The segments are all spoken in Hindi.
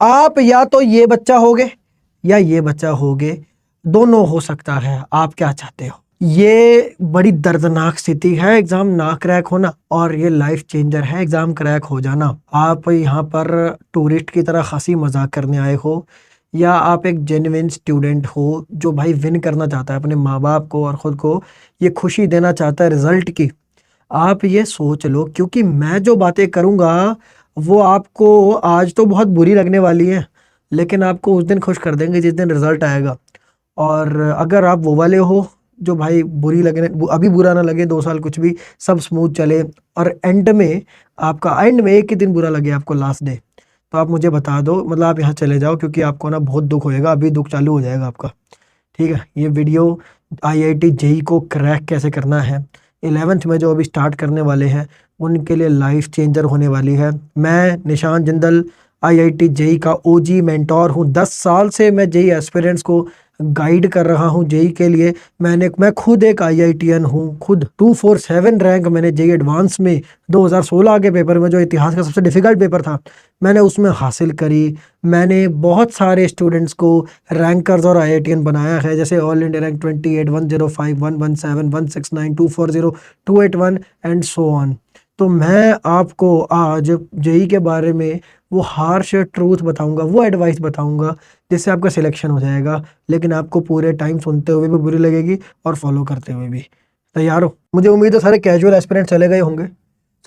आप या तो ये बच्चा होगे या ये बच्चा होगे, दोनों हो सकता है। आप क्या चाहते हो? ये बड़ी दर्दनाक स्थिति है एग्जाम ना क्रैक होना, और ये लाइफ चेंजर है एग्जाम क्रैक हो जाना। आप यहाँ पर टूरिस्ट की तरह हंसी मजाक करने आए हो, या आप एक जेन्युइन स्टूडेंट हो जो भाई विन करना चाहता है अपने माँ बाप को और ख़ुद को, ये खुशी देना चाहता है रिजल्ट की। आप ये सोच लो, क्योंकि मैं जो बातें करूँगा वो आपको आज तो बहुत बुरी लगने वाली है, लेकिन आपको उस दिन खुश कर देंगे जिस दिन रिजल्ट आएगा। और अगर आप वो वाले हो जो भाई बुरी लगने, अभी बुरा ना लगे, 2 साल कुछ भी सब स्मूथ चले, और एंड में आपका एंड में एक ही दिन बुरा लगे आपको, लास्ट डे, तो आप मुझे बता दो, मतलब आप यहाँ चले जाओ, क्योंकि आपको ना बहुत दुख होएगा, अभी दुख चालू हो जाएगा आपका। ठीक है, ये वीडियो आईआईटी जेई को क्रैक कैसे करना है 11th में जो अभी स्टार्ट करने वाले हैं उनके लिए लाइफ चेंजर होने वाली है। मैं निशान जिंदल आईआईटी जेई का ओजी मेंटोर हूँ। 10 साल से मैं जेई एस्पिरेंट्स को गाइड कर रहा हूँ जेई के लिए। मैं खुद एक आईआईटीएन हूँ, खुद 247 रैंक मैंने जेई एडवांस में 2016 के पेपर में, जो इतिहास का सबसे डिफिकल्ट पेपर था, मैंने उसमें हासिल करी। मैंने बहुत सारे स्टूडेंट्स को रैंकर्स और आईआईटीएन बनाया है, जैसे all India rank 28, 105, 117, 169, 240, 281 and so on. तो मैं आपको आज जेई के बारे में वो हार्श ट्रूथ बताऊंगा, वो एडवाइस बताऊंगा जिससे आपका सिलेक्शन हो जाएगा, लेकिन आपको पूरे टाइम सुनते हुए भी बुरी लगेगी और फॉलो करते हुए भी। तैयार हो? मुझे उम्मीद है सारे कैजुअल एस्पिरेंट चले गए होंगे।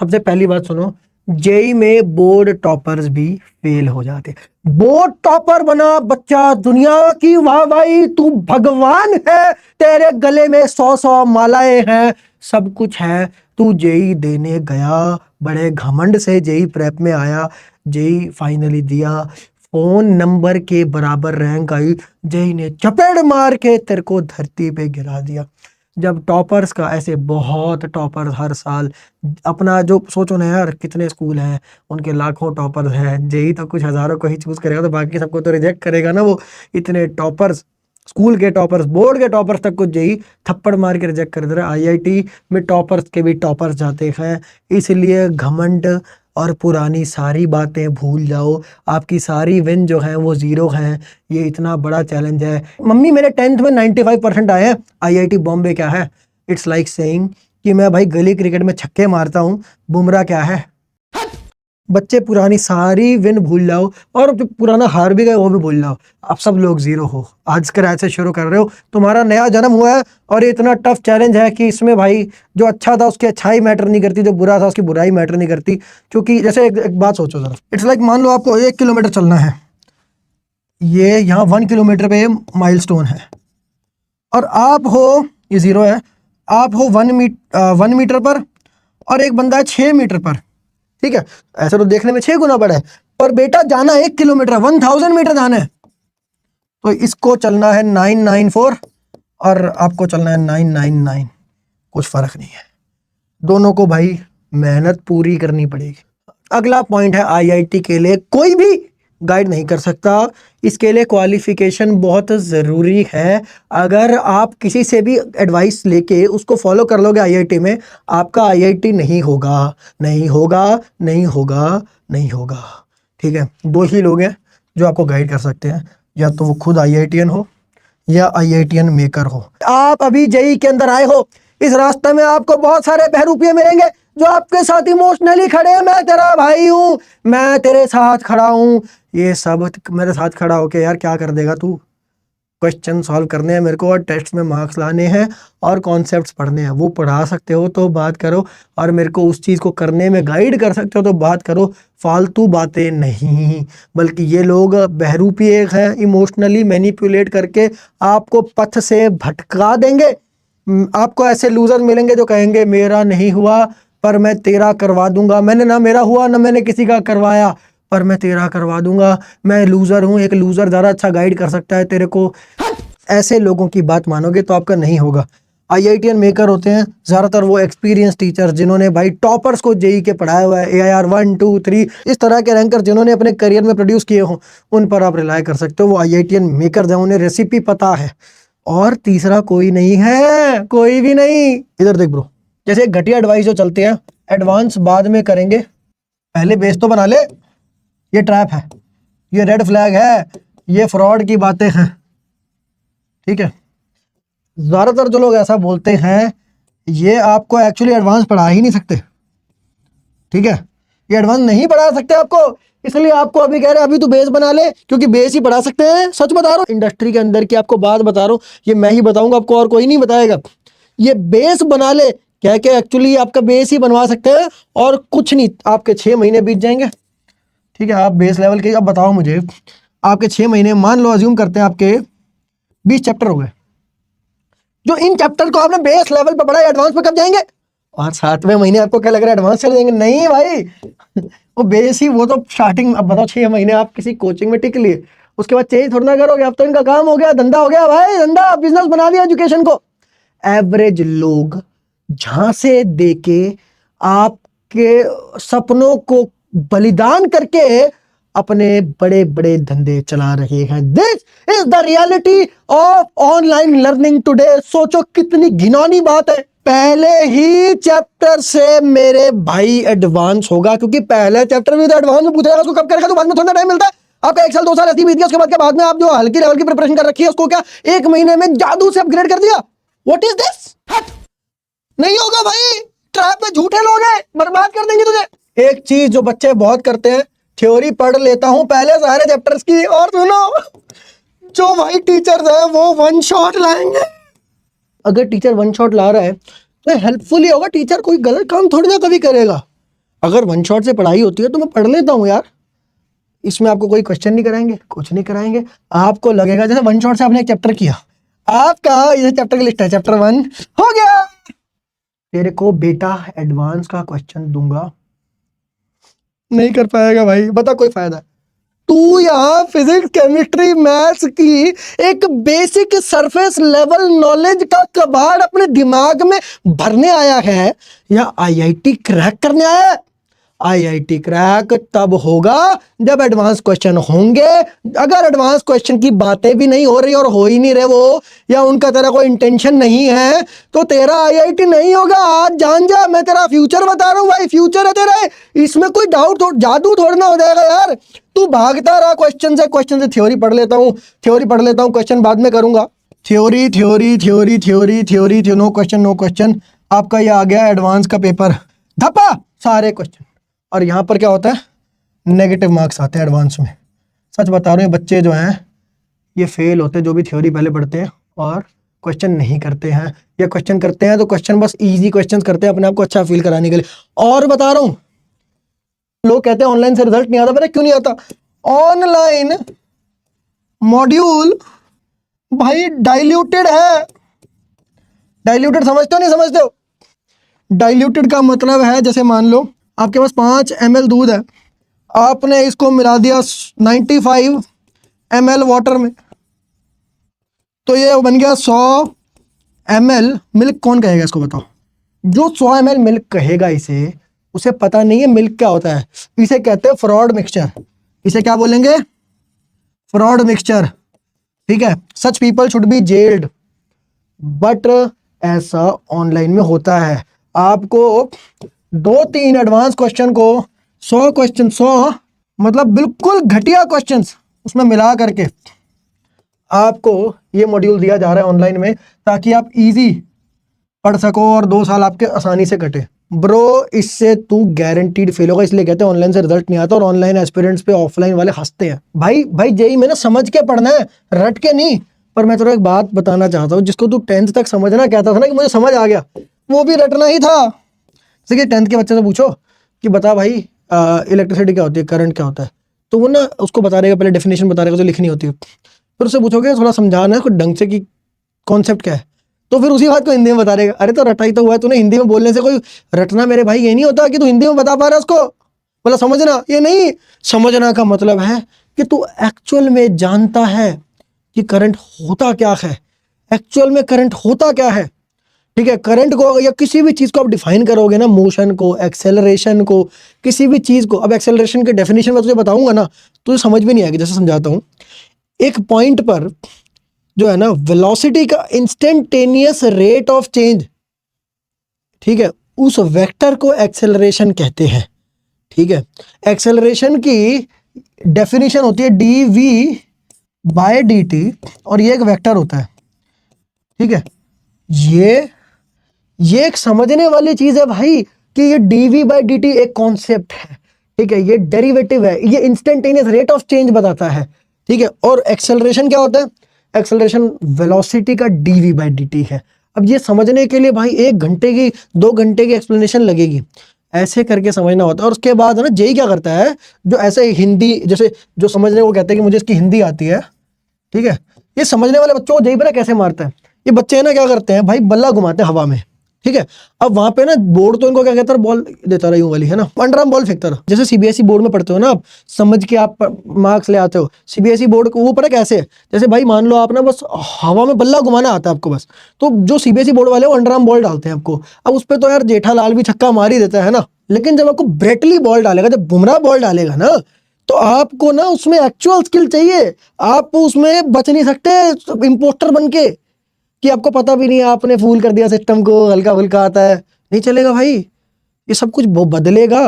सबसे पहली बात सुनो, जेई में बोर्ड टॉपर्स भी फेल हो जाते। बोर्ड टॉपर बना बच्चा, दुनिया की वाह भाई, तू भगवान है, तेरे गले में 100 मालाएं हैं, सब कुछ है, तू जेई देने गया, बड़े घमंड से जेई प्रेप में आया, जेई फाइनली दिया, फोन नंबर के बराबर रैंक आई, जेई ने चपेट मार के तेरे को धरती पे गिरा दिया। जब टॉपर्स का ऐसे बहुत टॉपर्स हर साल, अपना जो सोचो ना यार, कितने स्कूल हैं उनके लाखों टॉपर्स हैं, जेई तो कुछ हजारों को ही चूज करेगा, तो बाकी सबको तो रिजेक्ट करेगा ना वो। इतने टॉपर्स, स्कूल के टॉपर्स, बोर्ड के टॉपर्स तक को जेई थप्पड़ मार के रिजेक्ट कर दे रहा है। आईआईटी में टॉपर्स के भी टॉपर्स जाते हैं, इसलिए घमंड और पुरानी सारी बातें भूल जाओ। आपकी सारी विन जो है वो जीरो हैं। ये इतना बड़ा चैलेंज है। मम्मी मेरे 10th में 95% आए हैं। आईआईटी बॉम्बे क्या है? इट्स लाइक सेइंग कि मैं भाई गली क्रिकेट में छक्के मारता हूँ, बुमराह क्या है? बच्चे पुरानी सारी विन भूल जाओ, और जो पुराना हार भी गए वो भी भूल जाओ। आप सब लोग जीरो हो, आज स्क्रैच से शुरू कर रहे हो, तुम्हारा नया जन्म हुआ है, और ये इतना टफ चैलेंज है कि इसमें भाई जो अच्छा था उसकी अच्छाई मैटर नहीं करती, जो बुरा था उसकी बुराई मैटर नहीं करती। क्योंकि जैसे एक बात सोचो जरा, इट्स लाइक मान लो आपको 1 किलोमीटर चलना है, ये यहाँ 1 किलोमीटर पे माइलस्टोन है, और आप हो, ये जीरो है, आप हो 1 मीटर पर, और एक बंदा है 6 मीटर पर। ठीक है, ऐसा तो देखने में 6 गुना बड़ा है, पर बेटा जाना 1 किलोमीटर, 1000 मीटर जाना है, तो इसको चलना है 994 और आपको चलना है 999। कुछ फर्क नहीं है, दोनों को भाई मेहनत पूरी करनी पड़ेगी। अगला पॉइंट है, आईआईटी के लिए कोई भी गाइड नहीं कर सकता, इसके लिए क्वालिफिकेशन बहुत ज़रूरी है। अगर आप किसी से भी एडवाइस लेके उसको फॉलो कर लोगे आईआईटी में, आपका आईआईटी नहीं होगा, नहीं होगा, नहीं होगा, नहीं होगा। ठीक है, 2 ही लोग हैं जो आपको गाइड कर सकते हैं, या तो वो खुद आईआईटीएन हो या आईआईटीएन मेकर हो। आप अभी जेई के अंदर आए हो, इस रास्ते में आपको बहुत सारे बहरूपिये मिलेंगे जो आपके साथ इमोशनली खड़े हैं। मैं तेरा भाई हूँ, मैं तेरे साथ खड़ा हूँ, ये सब मेरे साथ खड़ा होके यार क्या कर देगा तू? क्वेश्चन सॉल्व करने हैं मेरे को, और टेस्ट में मार्क्स लाने हैं, और कॉन्सेप्ट्स पढ़ने हैं। वो पढ़ा सकते हो तो बात करो, और मेरे को उस चीज़ को करने में गाइड कर सकते हो तो बात करो, फालतू बातें नहीं। बल्कि ये लोग बहरूपिये हैं, इमोशनली मैनिपुलेट करके आपको पथ से भटका देंगे। आपको ऐसे लूजर मिलेंगे जो कहेंगे मेरा नहीं हुआ पर मैं तेरा करवा दूंगा, मैंने ना मेरा हुआ ना मैंने किसी का करवाया, पर मैं तेरा करवा दूंगा, मैं लूजर हूँ, एक लूजर ज़्यादा अच्छा गाइड कर सकता है तेरे को। ऐसे लोगों की बात मानोगे तो आपका नहीं होगा। आईआईटीएन मेकर होते हैं ज़्यादातर वो एक्सपीरियंस टीचर जिन्होंने भाई टॉपर्स को जेई के पढ़ाया हुआ है, AIR 1 2 3 इस तरह के रैंकर जिन्होंने अपने करियर में प्रोड्यूस किए हों, उन पर आप रिलाय कर सकते हो। वो आईआईटीएन मेकर हैं, उन्हें रेसिपी पता है। और तीसरा कोई नहीं है, कोई भी नहीं। इधर देख ब्रो, जैसे घटिया एडवाइस जो चलते हैं, एडवांस बाद में करेंगे, पहले बेस तो बना ले, ये ट्रैप है। ये रेड फ्लैग है, ये फ्रॉड की बातें हैं, ठीक है। ज्यादातर जो लोग ऐसा बोलते हैं ये आपको एक्चुअली एडवांस पढ़ा ही नहीं सकते, ठीक है। ये एडवांस नहीं पढ़ा सकते आपको, इसलिए आपको अभी कह रहे हैं अभी तो बेस बना ले, क्योंकि बेस ही पढ़ा सकते हैं। सच बता रहा हूँ, इंडस्ट्री के अंदर की आपको बात बता रहा हूँ, ये मैं ही बताऊंगा आपको और कोई नहीं बताएगा। ये बेस बना ले क्या कि एक्चुअली आपका बेस ही बनवा सकते हैं, और कुछ नहीं, आपके 6 महीने बीत जाएंगे, ठीक है। आप बेस लेवल के, अब बताओ मुझे, आपके 6 महीने, मान लो अज्यूम करते हैं आपके 20 चैप्टर हो गए, जो इन चैप्टर को आपने बेस लेवल पे पढ़ा, एडवांस पे कब जाएंगे? और 7वें महीने आपको क्या लग रहा है एडवांस चले जाएंगे? नहीं भाई, वो बेस ही, वो तो स्टार्टिंग। अब बताओ 6 महीने आप किसी कोचिंग में टिक लिए, उसके बाद चेंज थोड़ा ना करोगे, अब तो इनका काम हो गया, धंधा हो गया भाई, धंधा बिजनेस बना दिया एजुकेशन को। एवरेज लोग झांसे देके आपके सपनों को बलिदान करके अपने बड़े बड़े धंधे चला रहे हैं। This is the reality of online learning today. सोचो कितनी घिनौनी बात है। पहले ही चैप्टर से मेरे भाई एडवांस होगा, क्योंकि पहले चैप्टर में तो एडवांस में पूछेगा, उसको कब करेगा, तो बाद में थोड़ा टाइम मिलता है आपका, 1 साल 2 साल ऐसी बीत गया, उसके बाद क्या, बाद में आप जो हल्की लेवल की प्रिपरेशन कर रखी है उसको क्या 1 महीने में जादू से अपग्रेड कर दिया? What is this? नहीं होगा भाई, ट्रैप में झूठे लोग हैं, बर्बाद कर देंगे तुझे। एक चीज जो बच्चे बहुत करते हैं, थ्योरी पढ़ लेता हूं पहले सारे चैप्टर्स की, और सुनो, जो भाई टीचर्स है वो 1 शॉट लाएंगे। अगर टीचर 1 शॉट ला रहा है तो हेल्पफुल ही होगा, टीचर कोई गलत काम थोड़ी ना कभी करेगा। अगर 1 शॉट से पढ़ाई होती है तो मैं पढ़ लेता हूँ यार, इसमें आपको कोई क्वेश्चन नहीं कराएंगे, कुछ नहीं कराएंगे। आपको लगेगा जैसे 1 शॉट से आपने एक चैप्टर किया, आपका ये चैप्टर की लिस्ट है, चैप्टर 1 हो गया, तेरे को बेटा एडवांस का क्वेश्चन दूंगा, नहीं कर पाएगा भाई, बता कोई फायदा? तू यहाँ फिजिक्स केमिस्ट्री मैथ्स की एक बेसिक सरफेस लेवल नॉलेज का कबाड़ अपने दिमाग में भरने आया है, या आईआईटी क्रैक करने आया है? आईआईटी क्रैक तब होगा जब एडवांस क्वेश्चन होंगे। अगर एडवांस क्वेश्चन की बातें भी नहीं हो रही और हो ही नहीं रहे वो, या उनका तेरा कोई इंटेंशन नहीं है, तो तेरा आईआईटी नहीं होगा। आज जान जा, मैं तेरा फ्यूचर बता रहा हूँ भाई, फ्यूचर है तेरा, इसमें कोई डाउट जादू थोड़ा ना हो जाएगा यार। तू भागता रहा क्वेश्चन से थ्योरी पढ़ लेता हूँ, क्वेश्चन बाद में करूंगा, theory theory theory theory theory, no question. आपका ये आ गया एडवांस का पेपर, धप्पा सारे क्वेश्चन। और यहाँ पर क्या होता है, नेगेटिव मार्क्स आते हैं एडवांस में। सच बता रहे हैं, बच्चे जो हैं ये फेल होते हैं, जो भी थ्योरी पहले पढ़ते हैं और क्वेश्चन नहीं करते हैं, या क्वेश्चन करते हैं तो क्वेश्चन बस इजी क्वेश्चन करते हैं अपने आप को अच्छा फील कराने के लिए। और बता रहा हूँ, लोग कहते हैं ऑनलाइन से रिजल्ट नहीं आता, पता क्यों नहीं आता? ऑनलाइन मॉड्यूल भाई डाइल्यूटेड है। डाइल्यूटेड समझते हो नहीं समझते हो? डाइल्यूटेड का मतलब है, जैसे मान लो आपके पास 5 ml दूध है, आपने इसको मिला दिया 95 ml वाटर में, तो ये बन गया 100 ml मिल्क। कौन कहेगा इसको बताओ? जो 100 ml मिल्क कहेगा इसे, उसे पता नहीं है मिल्क क्या होता है। इसे कहते हैं फ्रॉड मिक्सचर। इसे क्या बोलेंगे? फ्रॉड मिक्सचर, ठीक है। Such people should be gelled. But ऐसा ऑनलाइन में होता है। आपको 2-3 एडवांस क्वेश्चन को 100 मतलब बिल्कुल घटिया क्वेश्चंस उसमें मिला करके आपको ये मॉड्यूल दिया जा रहा है ऑनलाइन में, ताकि आप इजी पढ़ सको और 2 साल आपके आसानी से कटे। ब्रो, इससे तू गारंटीड फेल होगा। इसलिए कहते हैं ऑनलाइन से रिजल्ट नहीं आता, और ऑनलाइन एस्पिरेंट्स पे ऑफलाइन वाले हंसते हैं। भाई जेई में ना समझ के पढ़ना है, रट के नहीं। पर मैं तेरे एक बात बताना चाहता हूँ, जिसको तू 10th तक समझना कहता था ना कि मुझे समझ आ गया, वो भी रटना ही था। जैसे कि 10th के बच्चे से पूछो कि बता भाई इलेक्ट्रिसिटी क्या होती है, करंट क्या होता है, तो वो ना उसको बता रहेगा, पहले डेफिनेशन बता रहेगा जो लिखनी होती है। फिर उससे पूछोगे थोड़ा समझाना है उसको ढंग से कि कॉन्सेप्ट क्या है, तो फिर उसी बात को हिंदी में बता देगा। अरे तो रटा ही तो हुआ है तूने, हिंदी में बोलने से कोई रटना मेरे भाई ये नहीं होता कि तू हिंदी में बता पा रहा है उसको, मतलब समझना ये नहीं। समझना का मतलब है कि तू एक्चुअल में जानता है कि करंट होता क्या है, एक्चुअल में करंट होता क्या है, ठीक है। करंट को या किसी भी चीज को आप डिफाइन करोगे ना, मोशन को, एक्सेलरेशन को, किसी भी चीज को। अब एक्सेलरेशन के डेफिनेशन में तुझे बताऊंगा ना, तुझे समझ भी नहीं आएगी। जैसे समझाता हूं, एक पॉइंट पर जो है ना वेलोसिटी का इंस्टेंटेनियस रेट ऑफ चेंज, ठीक है, उस वेक्टर को एक्सेलरेशन कहते हैं, ठीक है। एक्सेलरेशन की डेफिनेशन होती है D V by D T, और ये एक वेक्टर होता है, ठीक है। ये एक समझने वाली चीज है भाई कि ये D V by D T एक कॉन्सेप्ट है, ठीक है। ये डेरिवेटिव है, ये इंस्टेंटेनियस रेट ऑफ चेंज बताता है, ठीक है। और एक्सेलरेशन क्या होता है? एक्सेलरेशन वेलोसिटी का D V by D T है। अब ये समझने के लिए भाई 1 घंटे की 2 घंटे की एक्सप्लेनेशन लगेगी, ऐसे करके समझना होता है। और उसके बाद है ना जेई क्या करता है, जो ऐसे हिंदी जैसे जो समझने को कहते हैं कि मुझे इसकी हिंदी आती है, ठीक है, ये समझने वाले बच्चों को जेई पता कैसे मारता है? ये बच्चे है ना क्या करते हैं भाई, बल्ला घुमाते हैं हवा में, ठीक है। अब वहां पे ना बोर्ड तो इनको क्या कहता है, बॉल देता रहा यूं वाली, है ना, अंडरआर्म बॉल फेंकता रहा। जैसे सीबीएसई बोर्ड में पढ़ते हो ना आप, समझ के आप मार्क्स ले आते हो। सीबीएसई बोर्ड को वो पता कैसे है, जैसे भाई मान लो आप ना बस हवा में बल्ला घुमाना आता है आपको बस, तो जो सीबीएसई बोर्ड वाले वो अंडरआर्म बॉल डालते हैं आपको। अब उस पर तो यार जेठालाल भी छक्का मार ही देता है ना, लेकिन जब आपको ब्रेटली बॉल डालेगा, जब बुमराह बॉल डालेगा ना, तो आपको ना उसमें एक्चुअल स्किल चाहिए। आप उसमें बच नहीं सकते इम्पोस्टर बन के कि आपको पता भी नहीं, आपने फूल कर दिया सिस्टम को, हल्का फुल्का आता है, नहीं चलेगा भाई। ये सब कुछ बदलेगा,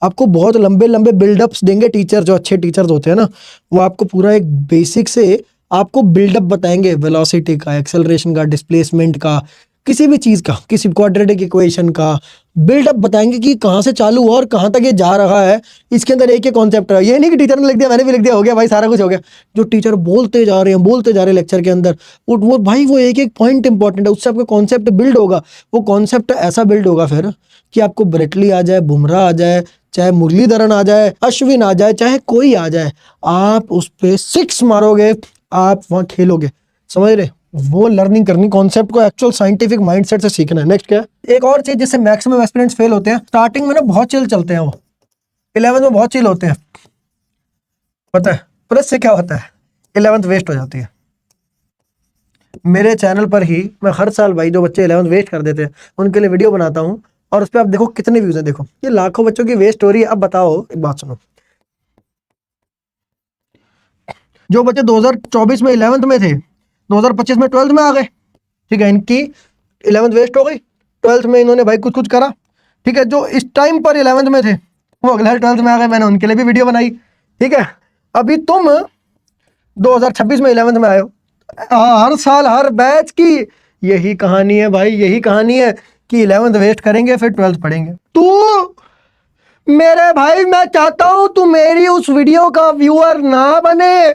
आपको बहुत लंबे लंबे बिल्डअप्स देंगे टीचर, जो अच्छे टीचर्स होते हैं ना, वो आपको पूरा एक बेसिक से आपको बिल्डअप बताएंगे, वेलोसिटी का, एक्सेलरेशन का, डिस्प्लेसमेंट का, किसी भी चीज़ का, किसी क्वाड्रेटिक इक्वेशन का बिल्डअप बताएंगे कि कहाँ से चालू हुआ और कहाँ तक ये जा रहा है। इसके अंदर एक एक कॉन्सेप्ट है, ये नहीं कि टीचर ने लिख दिया मैंने भी लिख दिया, हो गया भाई सारा कुछ हो गया। जो टीचर बोलते जा रहे हैं, बोलते जा रहे हैं लेक्चर के अंदर, वो भाई वो एक एक पॉइंट इंपॉर्टेंट है, उससे आपका कॉन्सेप्ट बिल्ड होगा। वो कॉन्सेप्ट ऐसा बिल्ड होगा फिर कि आपको ब्रेटली आ जाए, बुमराह आ जाए, चाहे मुरलीधरन आ जाए, अश्विन आ जाए, चाहे कोई आ जाए, आप उस पर 6 मारोगे, आप वहाँ खेलोगे, समझ रहे? वो लर्निंग करनी, कॉन्सेप्ट को एक्चुअल साइंटिफिक माइंडसेट से सीखना है। नेक्स्ट क्या है, एक और चीज जिससे मैक्सिमम एस्पिरेंट्स फेल होते हैं, स्टार्टिंग में ना बहुत चिल चलते हैं, वो 11th में बहुत चिल होते हैं, पता है, पर इससे क्या होता है, 11th वेस्ट हो जाती है। मेरे चैनल पर ही मैं हर साल भाई जो बच्चे 11th वेस्ट कर देते हैं उनके लिए वीडियो बनाता हूँ, और उस पर आप देखो कितने व्यूज हैं, देखो ये लाखों बच्चों की वेस्ट हो रही है। अब बताओ एक बात सुनो, जो बच्चे 2024 में 11th में थे, 2025 में 12th में आ गए, ठीक है, इनकी 11th वेस्ट हो गई, 12th में इन्होंने भाई कुछ कुछ करा, ठीक है। जो इस टाइम पर 11th में थे वो अगले 12th में आ गए, मैंने उनके लिए भी वीडियो बनाई, ठीक है। अभी तुम 2026 में 11th में आए हो, हर साल हर बैच की यही कहानी है भाई, यही कहानी है कि 11th वेस्ट करेंगे फिर 12th पढ़ेंगे। तू मेरे भाई, मैं चाहता हूं तू मेरी उस वीडियो का व्यूअर ना बने,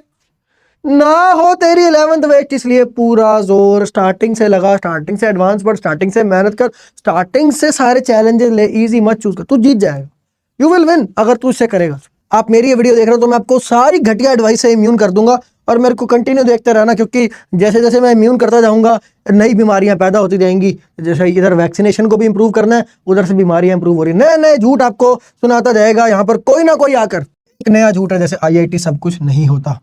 ना हो तेरी 11th वेस्ट। इसलिए पूरा जोर स्टार्टिंग से लगा, स्टार्टिंग से एडवांस पढ़, स्टार्टिंग से मेहनत कर, स्टार्टिंग से सारे चैलेंजेस ले, इजी मत चूज कर, तू जीत जाएगा, यू विल विन अगर तू इससे करेगा। आप मेरी ये वीडियो देख रहे हो तो मैं आपको सारी घटिया एडवाइस से इम्यून कर दूंगा, और मेरे को कंटिन्यू देखते रहना, क्योंकि जैसे जैसे मैं इम्यून करता जाऊंगा नई बीमारियां पैदा होती जाएंगी। जैसे इधर वैक्सीनेशन को भी इंप्रूव करना है, उधर से बीमारियां इंप्रूव हो रही है, नए नए झूठ आपको सुनाता जाएगा यहाँ पर कोई ना कोई आकर। एक नया झूठ है, जैसे आईआईटी सब कुछ नहीं होता,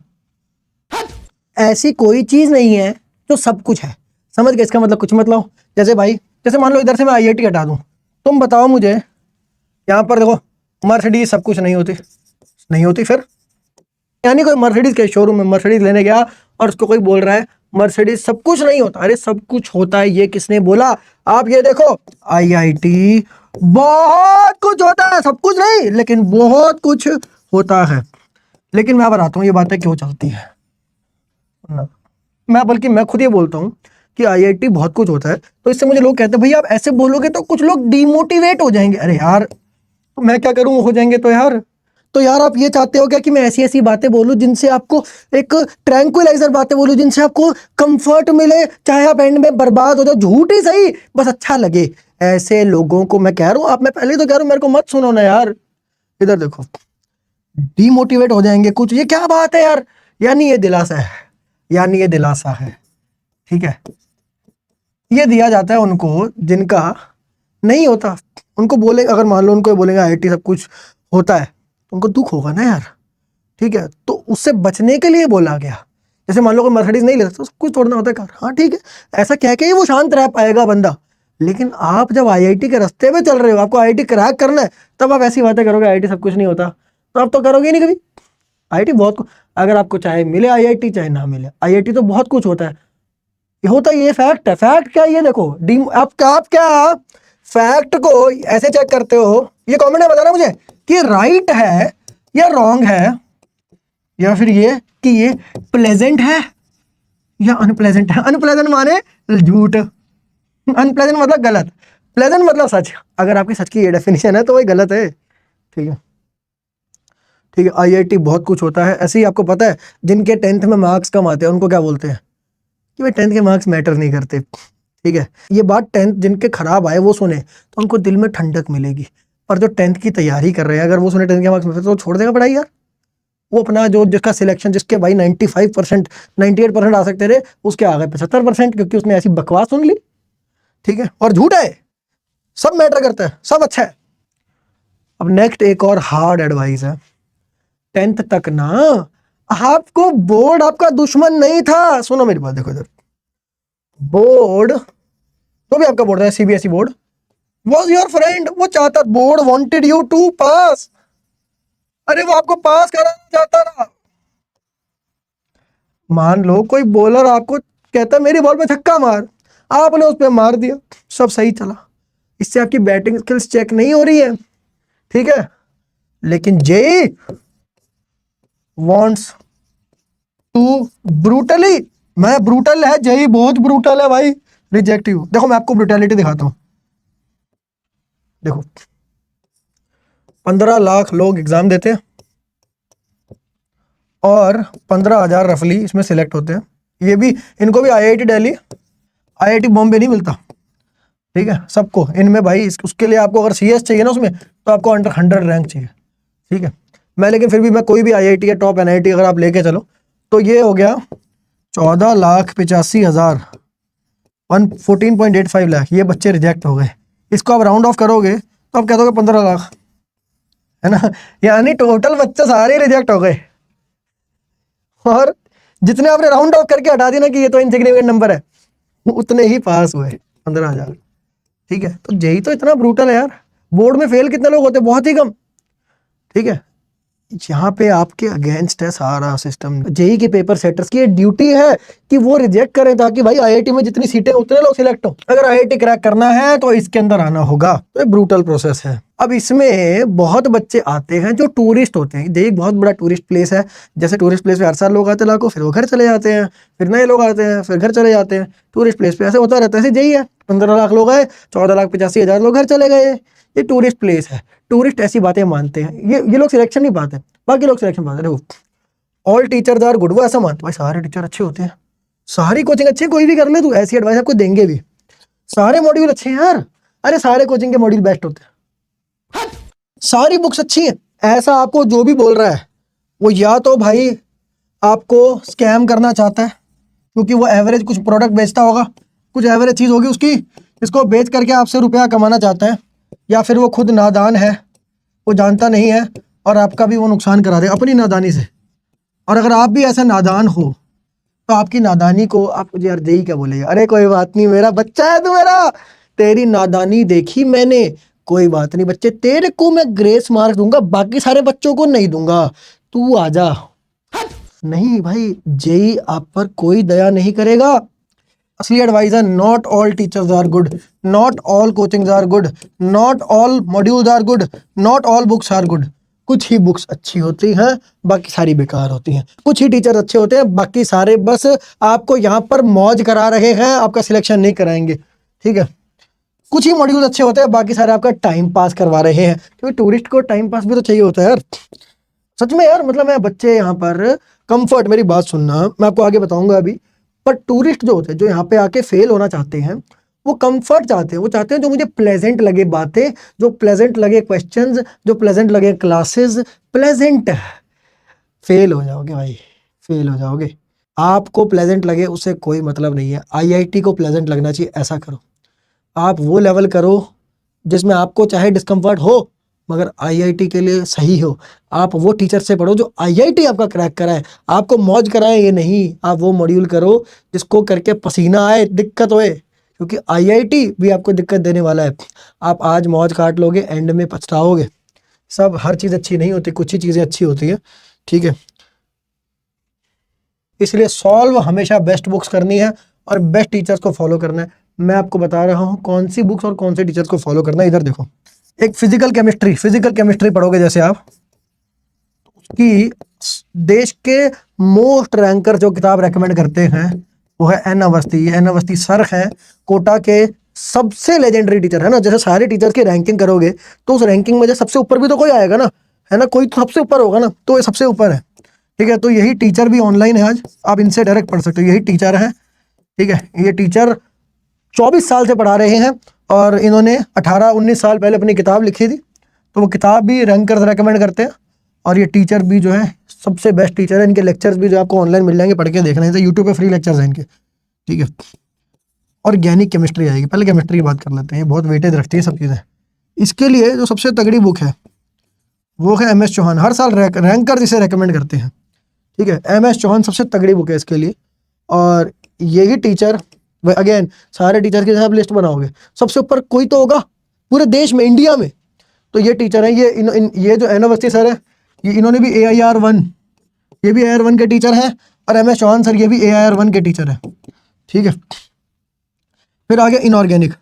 ऐसी कोई चीज नहीं है जो सब कुछ है, समझ गए? इसका मतलब कुछ मतलब, जैसे भाई जैसे मान लो इधर से मैं आईआईटी हटा दूं, तुम बताओ मुझे, यहाँ पर देखो मर्सिडीज सब कुछ नहीं होती, नहीं होती, फिर यानी कोई मर्सिडीज के शोरूम में मर्सिडीज लेने गया और उसको कोई बोल रहा है मर्सिडीज सब कुछ नहीं होता, अरे सब कुछ होता है, ये किसने बोला? आप ये देखो आईआईटी बहुत कुछ होता है, सब कुछ नहीं लेकिन बहुत कुछ होता है। लेकिन मैं बताता हूँ ये बातें क्यों चलती है ना, मैं खुद ये बोलता हूँ कि आईआईटी बहुत कुछ होता है, तो इससे मुझे लोग कहते हैं भैया आप ऐसे बोलोगे तो कुछ लोग डिमोटिवेट हो जाएंगे। अरे यार तो मैं क्या करूं, हो जाएंगे तो यार आप ये चाहते हो क्या कि मैं ऐसी ऐसी बातें बोलूं जिनसे आपको एक ट्रैंक्विलाइजर बातें बोलूं जिनसे आपको कंफर्ट मिले, चाहे आप एंड में बर्बाद हो जाओ, झूठ ही सही बस अच्छा लगे। ऐसे लोगों को मैं कह रहा हूं, आप, मैं पहले तो कह रहा हूं मेरे को मत सुनो ना यार, इधर देखो डिमोटिवेट हो जाएंगे कुछ, ये क्या बात है यार, यानी ये दिलासा है, यानी ये दिलासा है, ठीक है। ये दिया जाता है उनको जिनका नहीं होता, उनको बोले, अगर मान लो उनको बोलेंगे आईआईटी सब कुछ होता है तो उनको दुख होगा ना यार, ठीक है। तो उससे बचने के लिए बोला गया, जैसे मान लो कोई मर्सिडीज नहीं लेता तो कुछ छोड़ना होता है कार, हाँ ठीक है, ऐसा कह के ही वो शांत रह पाएगा बंदा। लेकिन आप जब आईआईटी के रास्ते पे चल रहे हो, आपको आईआईटी क्रैक करना है, तब आप ऐसी बातें करोगे आईआईटी सब कुछ नहीं होता, तो आप तो करोगे नहीं कभी। आईआईटी बहुत, अगर आपको चाहे मिले आईआईटी चाहे ना मिले, आईआईटी तो बहुत कुछ होता है, ये होता है, ये फैक्ट है। फैक्ट क्या है ये देखो, आप क्या फैक्ट को ऐसे चेक करते हो, ये कमेंट में बताना मुझे कि राइट है या रॉन्ग है, या फिर ये कि ये प्लेजेंट है या अनप्लेजेंट है। अनप्लेजेंट माने झूठ, अनप्लेजेंट मतलब गलत, प्लेजेंट मतलब सच। अगर आपकी सच की ये डेफिनेशन है तो वही गलत है। ठीक है, ठीक है। आईआईटी बहुत कुछ होता है। ऐसे ही आपको पता है जिनके 10th में मार्क्स कम आते हैं उनको क्या बोलते हैं कि भाई 10th के मार्क्स मैटर नहीं करते। ठीक है, ये बात 10th जिनके खराब आए वो सुने तो उनको दिल में ठंडक मिलेगी। पर जो 10th की तैयारी कर रहे हैं अगर वो सुने 10th के मार्क्स में तो छोड़ देगा पढ़ाई यार। वो अपना जो जिसका सिलेक्शन जिसके भाई 95% 98% आ सकते थे उसके आ गए 75% क्योंकि उसने ऐसी बकवास सुन ली। ठीक है, और झूठ है, सब मैटर करता है, सब अच्छा है। अब नेक्स्ट एक और हार्ड एडवाइस है। 10th तक ना आपको बोर्ड आपका दुश्मन नहीं था। सुनो मेरी बात, देखो इधर, बोर्ड तो भी आपका बोर्ड है, CBSE board was your friend. वो चाहता, बोर्ड वॉन्टेड यू टू पास। अरे वो आपको पास कराना चाहता था। मान लो कोई बॉलर आपको कहता मेरी बॉल पे छक्का मार, आपने उस पर मार दिया, सब सही चला, इससे आपकी बैटिंग स्किल्स चेक नहीं हो रही है। ठीक है, लेकिन जेई वॉन्ट्स टू ब्रूटली, मैं ब्रूटल है, जेई बहुत ब्रूटल है भाई, रिजेक्ट यू। देखो मैं आपको ब्रूटैलिटी दिखाता हूं। देखो 15 लाख लोग एग्जाम देते हैं और 15,000 रफली इसमें सिलेक्ट होते हैं। ये भी, इनको भी आईआईटी दिल्ली, आईआईटी बॉम्बे नहीं मिलता। ठीक है, सबको इनमें भाई उसके लिए आपको अगर सीएस चाहिए ना उसमें तो आपको अंडर 100 रैंक चाहिए। ठीक है, मैं लेकिन फिर भी मैं कोई भी आईआईटी या टॉप एनआईटी अगर आप लेके चलो तो ये हो गया 14,85,000, 14.85 लाख, ये बच्चे रिजेक्ट हो गए। इसको आप राउंड ऑफ करोगे तो आप कह दोगे 15 लाख, है ना, यानी टोटल बच्चे सारे रिजेक्ट हो गए। और जितने आपने राउंड ऑफ करके हटा दिया ना कि ये तो इनसिग्निफिकेंट नंबर है, उतने ही पास हुए, 15,000। ठीक है, तो जेई तो इतना ब्रूटल है यार। बोर्ड में फेल कितने लोग होते हैं, बहुत ही कम। ठीक है, यहाँ पे आपके अगेंस्ट है सारा सिस्टम। जेई के पेपर सेटर्स की ड्यूटी है कि वो रिजेक्ट करें ताकि भाई आईआईटी में जितनी सीटें उतने लोग सिलेक्ट हो। अगर आईआईटी क्रैक करना है तो इसके अंदर आना होगा। तो ये ब्रूटल प्रोसेस है। अब इसमें बहुत बच्चे आते हैं जो टूरिस्ट होते हैं। जेई बहुत बड़ा टूरिस्ट प्लेस है। जैसे टूरिस्ट प्लेस पे हर साल लोग आते हैं लाखों, फिर वो घर चले जाते हैं, फिर नए लोग आते हैं, फिर घर चले जाते हैं। टूरिस्ट प्लेस पे ऐसे होता रहता है। ऐसे जेई है, 15 लाख लोग आए, 14,85,000 लोग घर चले गए। ये टूरिस्ट प्लेस है, टूरिस्ट ऐसी बातें मानते हैं। ये लोग सिलेक्शन नहीं पाते, बाकी लोग सिलेक्शन पाते। देखो ऑल टीचर्स आर गुड, वो ऐसा मानते भाई सारे टीचर अच्छे होते हैं, सारी कोचिंग अच्छी है, कोई भी कर ले तू, ऐसी एडवाइस आपको देंगे भी। सारे मॉड्यूल अच्छे हैं यार, अरे सारे कोचिंग के मॉड्यूल बेस्ट होते हैं, सारी बुक्स अच्छी हैं। ऐसा आपको जो भी बोल रहा है वो या तो भाई आपको स्कैम करना चाहता है क्योंकि वो एवरेज कुछ प्रोडक्ट बेचता होगा, कुछ एवरेज चीज़ होगी उसकी, इसको बेच करके आपसे रुपया कमाना चाहता है, या फिर वो खुद नादान है, वो जानता नहीं है और आपका भी वो नुकसान करा दे अपनी नादानी से। और अगर आप भी ऐसा नादान हो तो आपकी नादानी को आप मुझे यार जेई क्या बोलेगा, अरे कोई बात नहीं मेरा बच्चा है तू मेरा, तेरी नादानी देखी मैंने, कोई बात नहीं बच्चे, तेरे को मैं ग्रेस मार्क दूंगा, बाकी सारे बच्चों को नहीं दूंगा, तू आजा। नहीं भाई, जेई आप पर कोई दया नहीं करेगा। असली एडवाइस है, not all teachers are good, not all coachings are good, not all modules are good, not all books are good. कुछ ही बुक्स अच्छी होती हैं, बाकी सारी बेकार होती हैं। कुछ ही टीचर अच्छे होते हैं, बाकी सारे बस आपको यहाँ पर मौज करा रहे हैं, आपका सिलेक्शन नहीं कराएंगे। ठीक है, कुछ ही मॉड्यूल अच्छे होते हैं, बाकी सारे आपका टाइम पास करवा रहे हैं, क्योंकि टूरिस्ट को टाइम पास भी तो चाहिए होता है यार। सच में यार, मतलब मैं बच्चे यहाँ पर कंफर्ट, मेरी बात सुनना, मैं आपको आगे बताऊंगा अभी, पर टूरिस्ट जो होते हैं जो यहाँ पे आके फेल होना चाहते हैं वो कंफर्ट चाहते हैं। वो चाहते हैं जो मुझे प्लेजेंट लगे बातें, जो प्लेजेंट लगे क्वेश्चंस, जो प्लेजेंट लगे क्लासेस, प्लेजेंट। फेल हो जाओगे भाई, फेल हो जाओगे। आपको प्लेजेंट लगे उससे कोई मतलब नहीं है। आईआईटी को प्लेजेंट लगना चाहिए, ऐसा करो। आप वो लेवल करो जिसमें आपको चाहे डिस्कम्फर्ट हो मगर आईआईटी के लिए सही हो। आप वो टीचर से पढ़ो जो आईआईटी आपका क्रैक कराए, आपको मौज कराए। ये नहीं, आप वो मॉड्यूल करो जिसको करके पसीना आए, दिक्कत होए, क्योंकि आईआईटी भी आपको दिक्कत देने वाला है। आप आज मौज काट लोगे, एंड में पछताओगे। सब हर चीज़ अच्छी नहीं होती, कुछ ही चीज़ें अच्छी होती है। ठीक है, इसलिए सॉल्व हमेशा बेस्ट बुक्स करनी है और बेस्ट टीचर्स को फॉलो करना है। मैं आपको बता रहा हूँ कौन सी बुक्स और कौन से टीचर्स को फॉलो करना है। इधर देखो, एक फिजिकल केमिस्ट्री पढ़ोगे जैसे आप, कि देश के मोस्ट रैंकर जो किताब रेकमेंड करते हैं वो है एन अवस्थी। ये एन अवस्थी सर है, कोटा के सबसे लेजेंडरी टीचर है ना। जैसे सारे टीचर की रैंकिंग करोगे तो उस रैंकिंग में जो सबसे ऊपर भी तो कोई आएगा ना, है ना, कोई तो सबसे ऊपर होगा ना, तो ये सबसे ऊपर है। ठीक है, तो यही टीचर भी ऑनलाइन है आज, आप इनसे डायरेक्ट पढ़ सकते हो। यही टीचर है, ठीक है, ये टीचर 24 साल से पढ़ा रहे हैं और इन्होंने 18-19 साल पहले अपनी किताब लिखी थी, तो वो किताब भी रैंकर्स रेकमेंड करते हैं। और ये टीचर भी जो है सबसे बेस्ट टीचर है। इनके लेक्चर्स भी जो आपको ऑनलाइन मिल जाएंगे, पढ़ के देख लें, यूट्यूब पे फ्री लेक्चर्स हैं इनके, ठीक है। ऑर्गेनिक केमिस्ट्री आएगी, पहले केमिस्ट्री की बात कर लेते हैं, ये बहुत वेटेज रखती है सब चीज़ें। इसके लिए जो सबसे तगड़ी बुक है वो है MS चौहान। हर साल रैंकर इसे रेकमेंड करते हैं, ठीक है। MS चौहान सबसे तगड़ी बुक है इसके लिए। और यही टीचर, अगेन सारे टीचर की आप लिस्ट बनाओगे सबसे ऊपर कोई तो होगा पूरे देश में, इंडिया में, तो ये टीचर है। ये जो एन अवस्थी सर है, ये इन्होंने भी AIR1, ये भी AIR1 के टीचर हैं। और MS चौहान सर ये भी AIR1 के टीचर है, ठीक है। फिर आगे इनऑर्गेनिक,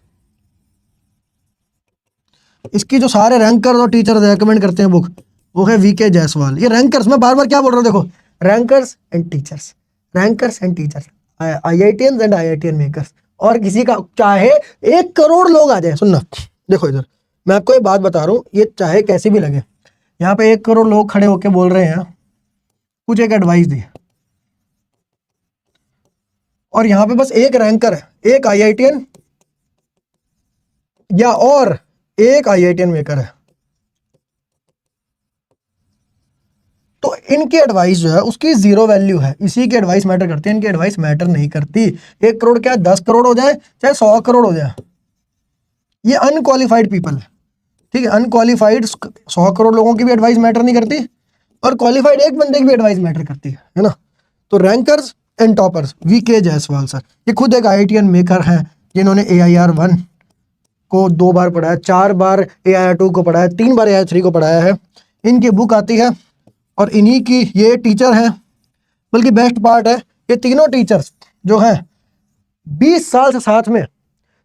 इसकी जो सारे रैंकर और टीचर रेकमेंड करते हैं बुक वो है VK जायसवाल। ये रैंकर्स, मैं बार बार क्या बोल रहा हूँ, देखो, rankers and teachers, rankers and teachers, IITians and IITian makers. और किसी का चाहे 1 करोड़ लोग आ जाए, सुनना, देखो इधर मैं आपको ये बात बता रहा हूँ, ये चाहे कैसी भी लगे, यहाँ पे 1 करोड़ लोग खड़े होके बोल रहे हैं, कुछ एक एडवाइस दी, और यहाँ पे बस एक रैंकर है, एक IITian या और एक IITian मेकर है, तो इनकी एडवाइस जो है उसकी 0 वैल्यू है। इसी की एडवाइस मैटर करती है, इनकी एडवाइस मैटर नहीं करती। 1 करोड़ क्या 10 करोड़ हो जाए चाहे 100 करोड़ हो जाए, ये अनक्वालिफाइड पीपल है, ठीक है। अनक्वालिफाइड 100 करोड़ लोगों की भी एडवाइस मैटर नहीं करती, और क्वालिफाइड एक बंदे की भी एडवाइस मैटर करती है ना। तो rankers and toppers, VK Jaiswal sir, ये खुद एक IITian मेकर हैं, जिन्होंने AIR1 को 2 बार पढ़ाया, 4 बार AIR2 को पढ़ाया, 3 बार AIR3 को पढ़ाया है। इनकी बुक आती है और इन्हीं की ये टीचर हैं। बल्कि बेस्ट पार्ट है, ये तीनों टीचर्स जो हैं 20 साल से साथ में,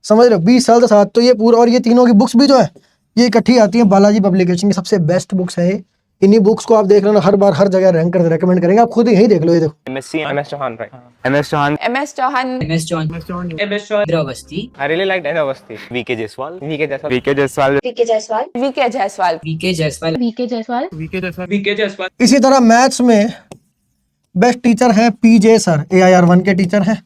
समझ रहे हो, 20 साल से साथ, तो ये पूरा, और ये तीनों की बुक्स भी जो है ये इकट्ठी आती हैं बालाजी पब्लिकेशन की, सबसे बेस्ट बुक्स है। इन्हीं बुक्स को आप देख लेना, हर बार हर जगह रैंकर रेकमेंड करेंगे, आप खुद यही देख लो। ये देखो MS Chauhan, right? MS Chauhan, MS Chauhan. MS Chauhan, Indravasti, I really liked N Avasthi. VK Jaiswal. VK Jaiswal. VK Jaiswal, VK Jaiswal. VK Jaiswal. VK Jaiswal, VK Jaiswal. इसी तरह मैथ्स में बेस्ट टीचर हैं PJ सर, AIR1 के टीचर हैं,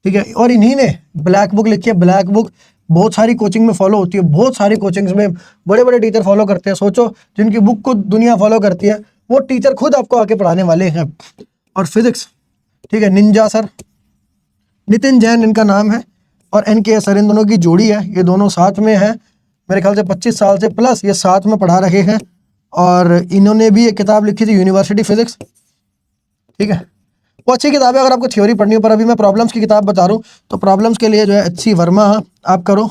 ठीक है। और इन्हीं ने ब्लैक बुक लिखी है। ब्लैक बुक बहुत सारी कोचिंग में फॉलो होती है, बहुत सारी कोचिंग्स में बड़े बड़े टीचर फॉलो करते हैं। सोचो, जिनकी बुक को दुनिया फॉलो करती है, वो टीचर खुद आपको आके पढ़ाने वाले हैं। और फिजिक्स, ठीक है, निंजा सर, नितिन जैन इनका नाम है, और NK सर, इन दोनों की जोड़ी है। ये दोनों साथ में है, मेरे ख्याल से 25 साल से प्लस ये साथ में पढ़ा रहे हैं। और इन्होंने भी एक किताब लिखी थी, यूनिवर्सिटी फिजिक्स, ठीक है। वो अच्छी किताब है अगर आपको थ्योरी पढ़नी हो, पर अभी मैं प्रॉब्लम्स की किताब बता रहा हूँ, तो प्रॉब्लम्स के लिए जो है HC वर्मा आप करो,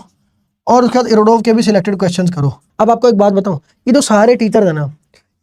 और उसके बाद इरोडोव के भी सिलेक्टेड क्वेश्चंस करो। अब आपको एक बात बताऊँ, ये जो सारे टीचर है ना,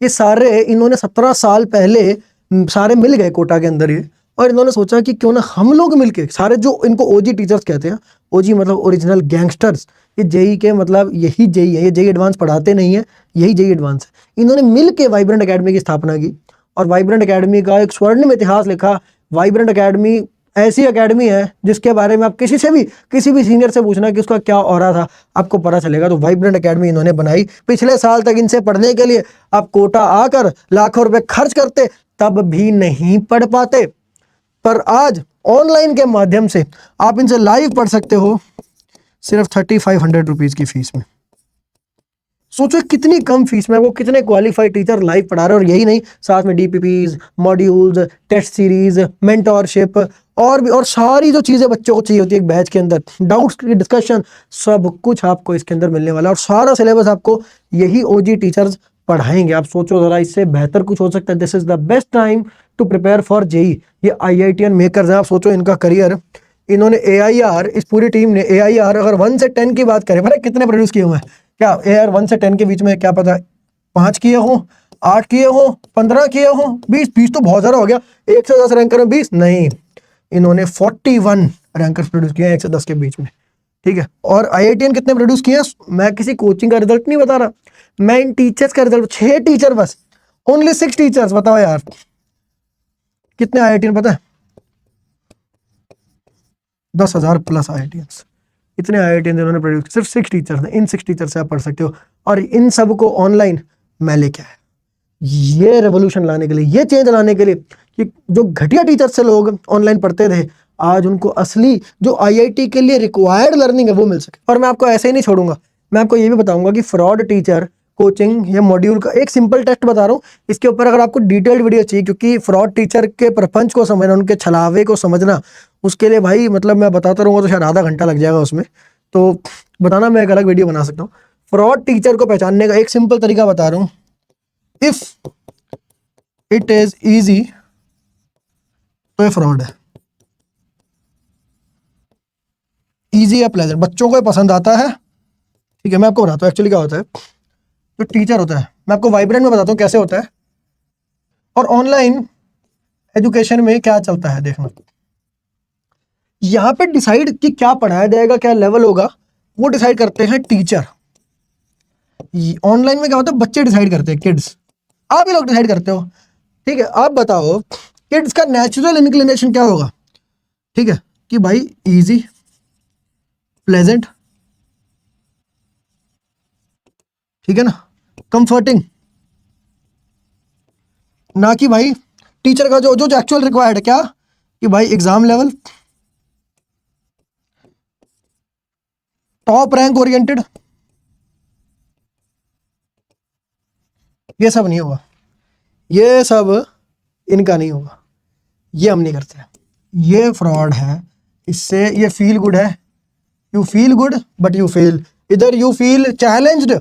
ये सारे, इन्होंने 17 साल पहले सारे मिल गए कोटा के अंदर ये, और इन्होंने सोचा कि क्यों ना हम लोग मिलके सारे, जो इनको OG टीचर्स कहते हैं, OG मतलब ओरिजिनल गैंगस्टर्स, ये JEE के मतलब यही JEE है, ये JEE एडवांस पढ़ाते नहीं है, यही JEE एडवांस है। इन्होंने मिल के वाइब्रेंट अकेडमी की स्थापना की, और वाइब्रेंट अकेडमी का एक स्वर्णिम इतिहास लिखा। वाइब्रेंट अकेडमी ऐसी अकेडमी है जिसके बारे में आप किसी भी सीनियर से पूछना कि उसका क्या ऑरा था, आपको पता चलेगा। तो वाइब्रेंट अकेडमी इन्होंने बनाई। पिछले साल तक इनसे पढ़ने के लिए आप कोटा आकर लाखों रुपए खर्च करते, तब भी नहीं पढ़ पाते, पर आज ऑनलाइन के माध्यम से आप इनसे लाइव पढ़ सकते हो, सिर्फ 3500 रुपीज़ की फीस में। सोचो कितनी कम फीस में वो कितने क्वालिफाइड टीचर लाइव पढ़ा रहे हैं। और यही नहीं, साथ में DPPs, modules, test series, mentorship, और भी, और सारी जो चीज़ें बच्चों को चाहिए होती है एक बैच के अंदर, डाउट्स की डिस्कशन, सब कुछ आपको इसके अंदर मिलने वाला है। और सारा सिलेबस आपको यही OG टीचर्स पढ़ाएंगे। आप सोचो ज़रा, इससे बेहतर कुछ हो सकता है। This is the best time to prepare for JEE। ये IITian मेकर्स हैं, आप सोचो इनका करियर, इन्होंने AIR, इस पूरी टीम ने AIR अगर 1 से 10 की बात करें, पता कितने प्रोड्यूस किए हुए हैं? क्या AIR 1 से 10 के बीच में क्या पता 5 किए हों, 8 किए हों, 15 किए हों, 20 तो बहुत ज़्यादा हो गया। 1 से 10 रैंकर में 20 नहीं, इन्होंने 41 रैंकर्स प्रोड्यूस किए हैं 1 से 10 के बीच में, ठीक है। और IITian कितने प्रोड्यूस किए हैं? मैं किसी कोचिंग का रिजल्ट नहीं बता रहा, मैं इन टीचर्स का रिजल्ट, 6 टीचर बस, ओनली 6 टीचर्स। बताओ यार कितने IITian पता है? 10,000 प्लस IITians, इतने IITian जिन्होंने प्रोड्यूस, सिर्फ 6 टीचर्स हैं। इन 6 टीचर से आप पढ़ सकते हो और इन सब को ऑनलाइन मैं लेके आया। ये रेवोल्यूशन लाने के लिए, ये चेंज लाने के लिए कि जो घटिया टीचर से लोग ऑनलाइन पढ़ते थे, आज उनको असली जो IIT के लिए रिक्वायर्ड लर्निंग है वो मिल सके। और मैं आपको ऐसे ही नहीं छोड़ूंगा, मैं आपको ये भी बताऊंगा कि फ्रॉड टीचर कोचिंग या मॉड्यूल का एक सिंपल टेस्ट बता रहा हूँ, इसके ऊपर अगर आपको डिटेल्ड वीडियो चाहिए, क्योंकि फ्रॉड टीचर के प्रपंच को समझना, उनके छलावे को समझना, उसके लिए भाई मतलब मैं बताता रहूँगा तो शायद आधा घंटा लग जाएगा उसमें, तो बताना मैं एक अलग वीडियो बना सकता हूँ। फ्रॉड टीचर को पहचानने का एक सिंपल तरीका बता रहा हूँ। इफ इट इज इजी तो ये फ्रॉड है। इजी या प्लेजेंट, बच्चों को ये पसंद आता है, ठीक है। मैं आपको बताता हूँ एक्चुअली क्या होता है। जो टीचर होता है, मैं आपको वाइब्रेंट में बताता हूँ कैसे होता है और ऑनलाइन एजुकेशन में क्या चलता है। देखना, यहाँ पे डिसाइड कि क्या पढ़ाया जाएगा, क्या लेवल होगा, वो डिसाइड करते हैं टीचर। ऑनलाइन में क्या होता है, बच्चे डिसाइड करते हैं, किड्स, आप ही लोग डिसाइड करते हो, ठीक है। आप बताओ किड्स का नेचुरल इंक्लिनेशन क्या होगा, ठीक है, कि भाई इजी, प्लेजेंट, ठीक है ना, कंफर्टिंग, ना कि भाई टीचर का जो जो एक्चुअल रिक्वायर्ड है क्या, कि भाई exam level, top rank oriented. ये सब नहीं होगा, ये सब इनका नहीं होगा, ये हम नहीं करते हैं, ये फ्रॉड है। इससे ये फील गुड है, you feel good but you fail, इधर यू फील चैलेंज्ड,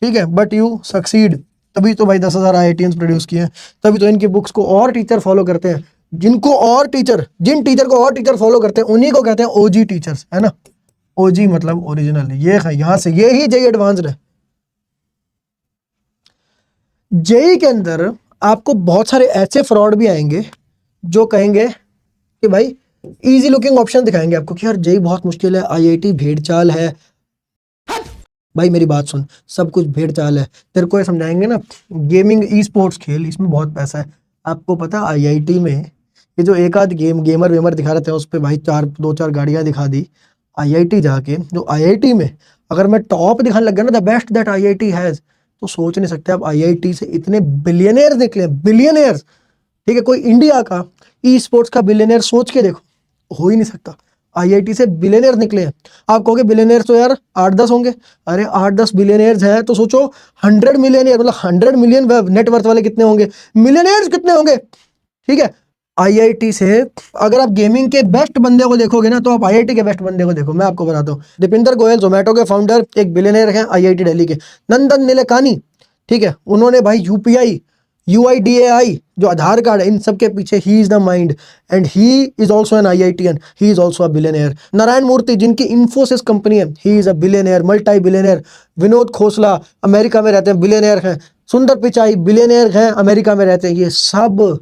ठीक है, बट यू सक्सीड। तभी तो भाई 10,000 IITians प्रोड्यूस किए हैं, तभी तो इनकी बुक्स को और टीचर फॉलो करते हैं, जिन टीचर को और टीचर फॉलो करते हैं उन्हीं को कहते हैं OG टीचर्स, है ना। OG मतलब ओरिजिनल, ये है, यहाँ से ये ही JEE एडवांस्ड है। JEE के अंदर आपको बहुत सारे ऐसे फ्रॉड भी आएंगे जो कहेंगे कि भाई इजी लुकिंग ऑप्शन दिखाएंगे आपको कि यार JEE बहुत मुश्किल है, IIT भेड़ चाल है। भाई मेरी बात सुन, सब कुछ भेड़ चाल है। तेरे को ये समझाएंगे ना, गेमिंग ई स्पोर्ट्स खेल, इसमें बहुत पैसा है। आपको पता IIT में ये जो एक आध गेमर वेमर दिखा रहे थे उस पर भाई 2-4 गाड़ियां दिखा दी। IIT जाके जो IIT में अगर मैं टॉप दिखाने लग गया ना, the best that IIT has, तो सोच नहीं सकते आप IIT से इतने बिलियनियर्स निकले, बिलियनियर्स, ठीक है। कोई इंडिया का ई स्पोर्ट्स का बिलियनियर सोच के देखो, हो ही नहीं सकता। IIT से बिलियनियर्स निकले हैं। आप कहोगे बिलियनियर्स तो यार 8-10 होंगे, अरे 8-10 बिलियनियर्स हैं तो सोचो 100 मिलियनियर मतलब 100 मिलियन नेटवर्थ वाले कितने होंगे, मिलियनियर्स कितने होंगे, ठीक है। IIT से अगर आप गेमिंग के बेस्ट बंदे को देखोगे ना, तो आप IIT के बेस्ट बंदे को देखो। मैं आपको बताता हूँ, दीपिंदर गोयल जोमेटो के फाउंडर एक बिलियनियर हैं IIT दिल्ली के। नंदन नीलेकानी, ठीक है, उन्होंने भाई UPI UIDAI जो आधार कार्ड है, इन सब के पीछे ही is the mind and he is also an IITian, he is also a billionaire. Narayana Murthy जिनकी इन्फोसिस कंपनी है, he is a billionaire, multi billionaire. Vinod Khosla America में रहते हैं, बिलियनियर हैं। सुंदर पिचाई बिलियनियर हैं, अमेरिका में रहते हैं। ये सब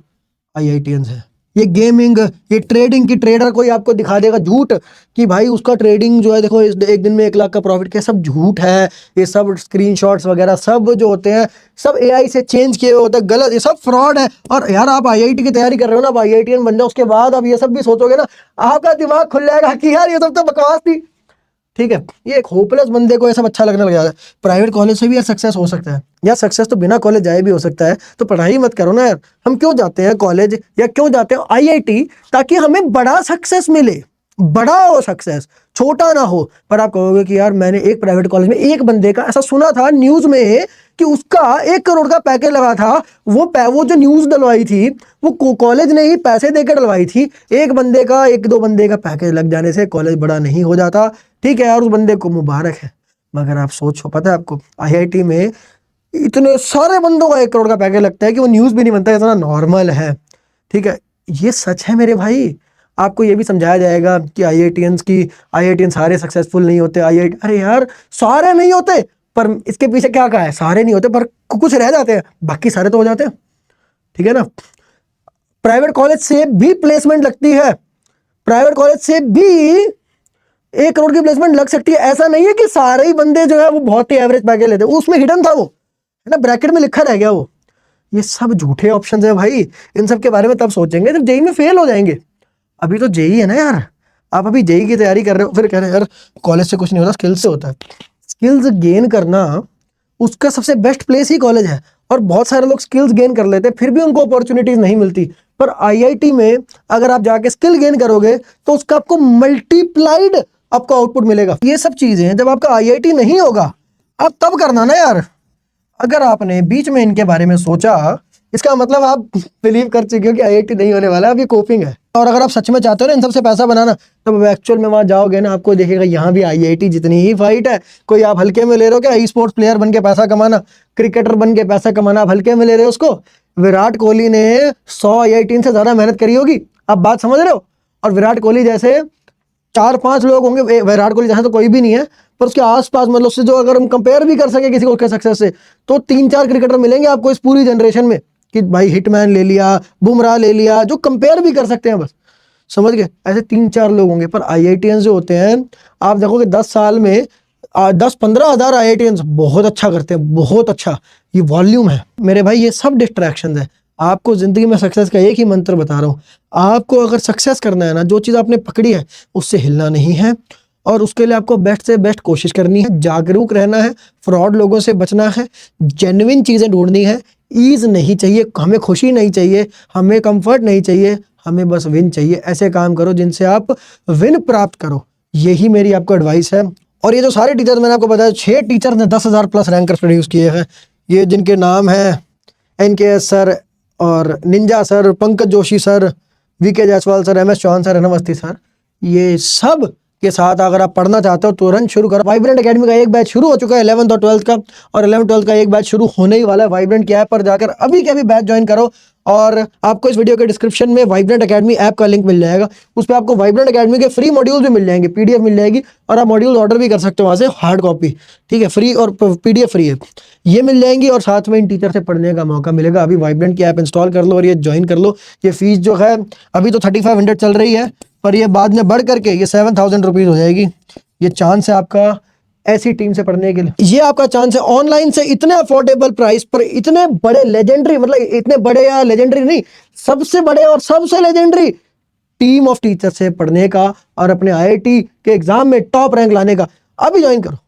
IITians हैं। ये गेमिंग, ये ट्रेडिंग की ट्रेडर कोई आपको दिखा देगा झूठ कि भाई उसका ट्रेडिंग जो है देखो एक दिन में 1 लाख का प्रॉफिट किया, सब झूठ है। ये सब स्क्रीनशॉट्स वगैरह सब जो होते हैं सब AI से चेंज किए हुए होते हैं, गलत, ये सब फ्रॉड है। और यार आप IIT की तैयारी कर रहे हो ना, आप IITian बन जाओ, उसके बाद आप ये सब भी सोचोगे ना, आपका दिमाग खुल जाएगा कि यार ये सब तो बकवास थी, ठीक है। ये एक होपलेस बंदे को ये सब अच्छा लगने लग जाता है। प्राइवेट कॉलेज से भी यार सक्सेस हो सकता है, या सक्सेस तो बिना कॉलेज जाए भी हो सकता है। तो पढ़ाई मत करो ना यार। हम क्यों जाते हैं कॉलेज या क्यों जाते हैं IIT? ताकि हमें बड़ा सक्सेस मिले, बड़ा हो सक्सेस, छोटा ना हो। पर आप कहोगे कि यार मैंने एक प्राइवेट कॉलेज में एक बंदे का ऐसा सुना था न्यूज में कि उसका 1 करोड़ का पैकेज लगा था। वो जो न्यूज डलवाई थी वो कॉलेज ने ही पैसे देकर डलवाई थी। एक बंदे का 1-2 बंदे का पैकेज लग जाने से कॉलेज बड़ा नहीं हो जाता, ठीक है यार, उस बंदे को मुबारक है। मगर आप सोचो, पता है आपको IIT में इतने सारे बंदों का 1 करोड़ का पैकेज लगता है कि वो न्यूज भी नहीं बनता, इतना नॉर्मल है, ठीक है। ये सच है मेरे भाई। आपको ये भी समझाया जाएगा कि IITians सारे सक्सेसफुल नहीं होते। अरे यार सारे नहीं होते, पर इसके पीछे क्या कहा है, सारे नहीं होते पर कुछ रह जाते हैं, बाकी सारे तो हो जाते हैं, ठीक है ना। प्राइवेट कॉलेज से भी प्लेसमेंट लगती है, प्राइवेट कॉलेज से भी 1 करोड़ की प्लेसमेंट लग सकती है। ऐसा नहीं है कि सारे ही बंदे जो है वो बहुत ही एवरेज पैकेज लेते हैं, उसमें हिडन था वो, है ना, ब्रैकेट में लिखा रह गया वो, ये सब झूठे ऑप्शंस है भाई। इन सब के बारे में तब सोचेंगे जब जेई में फेल हो जाएंगे। अभी तो जेई है ना यार, आप अभी जेई की तैयारी कर रहे हो, फिर कह रहे हैं यार कॉलेज से कुछ नहीं होता, स्किल्स से होता है। स्किल्स गेन करना उसका सबसे बेस्ट प्लेस ही कॉलेज है। और बहुत सारे लोग स्किल्स गेन कर लेते हैं फिर भी उनको अपॉर्चुनिटीज नहीं मिलती, पर आईआईटी में अगर आप जाके स्किल गेन करोगे तो उसका आपको मल्टीप्लाइड आपको आउटपुट मिलेगा। ये सब चीजें जब आपका आईआईटी नहीं होगा आप तब करना ना यार। अगर आपने बीच में इनके बारे में सोचा, इसका मतलब आप बिलीव कर चुके हो कि आईआईटी नहीं होने वाला, अब ये कोपिंग है। और अगर आप सच में चाहते हो ना इन सबसे पैसा बनाना, तो एक्चुअल में वहां जाओगे ना, आपको देखेगा यहाँ भी आईआईटी जितनी ही फाइट है। कोई आप हल्के में ले रहे हो क्या? ई स्पोर्ट्स प्लेयर बन के पैसा कमाना, क्रिकेटर बन के पैसा कमाना, आप हल्के में ले रहे हो उसको? विराट कोहली ने 100 आईआईटी से ज्यादा मेहनत करी होगी, आप बात समझ रहे हो? और विराट कोहली जैसे 4-5 लोग होंगे, विराट कोहली जैसा तो कोई भी नहीं है, पर उसके आसपास मतलब उससे जो अगर हम कंपेयर भी कर सके किसी को उसके सक्सेस से, तो 3-4 क्रिकेटर मिलेंगे आपको इस पूरी जनरेशन में कि भाई हिटमैन ले लिया, बुमराह ले लिया, जो कंपेयर भी कर सकते हैं। बस समझ गए? ऐसे 3-4 लोग होंगे। पर आईआईटीएंस जो होते हैं, आप देखोगे 10 साल में 10-15 हज़ार आईआईटीएंस बहुत अच्छा करते हैं, बहुत अच्छा। ये वॉल्यूम है मेरे भाई, ये सब डिस्ट्रैक्शन है। आपको जिंदगी में सक्सेस का एक ही मंत्र बता रहा हूँ, आपको अगर सक्सेस करना है ना, जो चीज़ आपने पकड़ी है उससे हिलना नहीं है, और उसके लिए आपको बेस्ट से बेस्ट कोशिश करनी है, जागरूक रहना है, फ्रॉड लोगों से बचना है, जेन्युइन चीज़ें ढूंढनी है। ईज नहीं चाहिए हमें, खुशी नहीं चाहिए हमें, कंफर्ट नहीं चाहिए हमें, बस विन चाहिए। ऐसे काम करो जिनसे आप विन प्राप्त करो, यही मेरी आपको एडवाइस है। और ये जो सारे टीचर्स मैंने आपको बताया, 6 टीचर ने 10,000 प्लस रैंकर्स प्रोड्यूस किए हैं, ये जिनके नाम हैं NKS सर और Ninja sir, Pankaj Joshi sir, VK Jaiswal sir, MS Chauhan sir, नमस्ते सर, ये सब के साथ अगर आप पढ़ना चाहते हो तुरंत शुरू करो। वाइब्रेंट एकेडमी का एक बैच शुरू हो चुका है 11th और 12th का, और 11th-12th का एक बैच शुरू होने ही वाला है। वाइब्रेंट की ऐप पर जाकर अभी के अभी बैच ज्वाइन करो, और आपको इस वीडियो के डिस्क्रिप्शन में वाइब्रेंट एकेडमी ऐप का लिंक मिल जाएगा। उस पर आपको वाइब्रेंट एकेडमी के फ्री मॉड्यूल भी मिल जाएंगे, PDF मिल जाएगी, और आप मॉड्यूल ऑर्डर भी कर सकते हो वहाँ से, हार्ड कॉपी, ठीक है, फ्री, और PDF फ्री है, ये मिल जाएंगी। और साथ में इन टीचर से पढ़ने का मौका मिलेगा। अभी वाइब्रेंट की ऐप इंस्टॉल कर लो और ये ज्वाइन कर लो। ये फीस जो है अभी तो 3500 चल रही है, पर ये बाद में बढ़ करके ये 7000 रुपीज़ हो जाएगी। ये चांस है आपका ऐसी टीम से पढ़ने के लिए, ये आपका चांस है ऑनलाइन से इतने अफोर्डेबल प्राइस पर, इतने बड़े लेजेंडरी, मतलब इतने बड़े या लेजेंडरी नहीं, सबसे बड़े और सबसे लेजेंडरी टीम ऑफ टीचर से पढ़ने का, और अपने आईआईटी के एग्जाम में टॉप रैंक लाने का। अभी ज्वाइन करो।